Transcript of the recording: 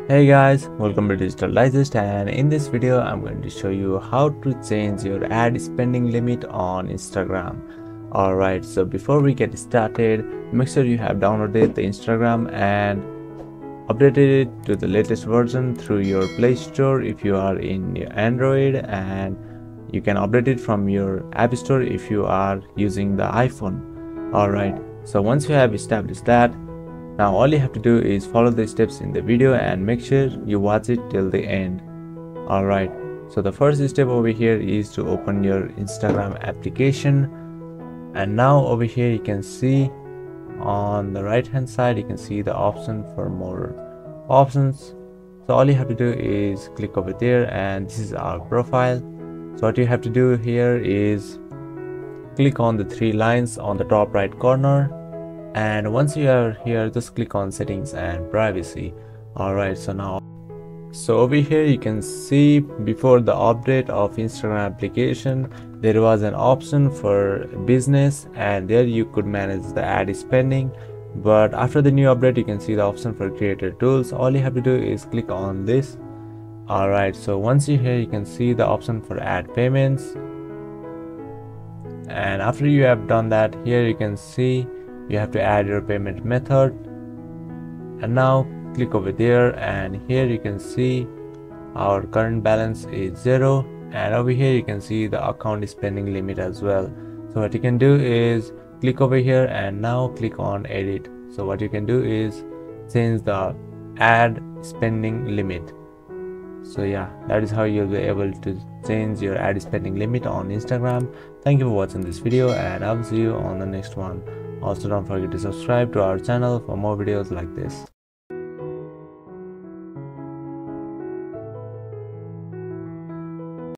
Hey guys, welcome to Digital Digest, and in this video I'm going to show you how to change your ad spending limit on Instagram. Alright, so before we get started, make sure you have downloaded the Instagram and updated it to the latest version through your Play Store if you are in your Android, and you can update it from your App Store if you are using the iPhone. Alright, so once you have established that, now all you have to do is follow the steps in the video and make sure you watch it till the end. Alright, so the first step over here is to open your Instagram application, and now over here you can see on the right hand side you can see the option for more options. So all you have to do is click over there, and this is our profile. So what you have to do here is click on the three lines on the top right corner, and once you are here just click on settings and privacy. Alright, so over here you can see before the update of Instagram application there was an option for business, and there you could manage the ad spending, but after the new update you can see the option for creator tools. All you have to do is click on this. Alright, so once you're here you can see the option for ad payments, and after you have done that, here you can see you have to add your payment method, and now click over there, and here you can see our current balance is 0, and over here you can see the account spending limit as well. So what you can do is click over here and now click on edit. So what you can do is change the ad spending limit. So yeah, that is how you'll be able to change your ad spending limit on Instagram. Thank you for watching this video, and I'll see you on the next one. Also, don't forget to subscribe to our channel for more videos like this.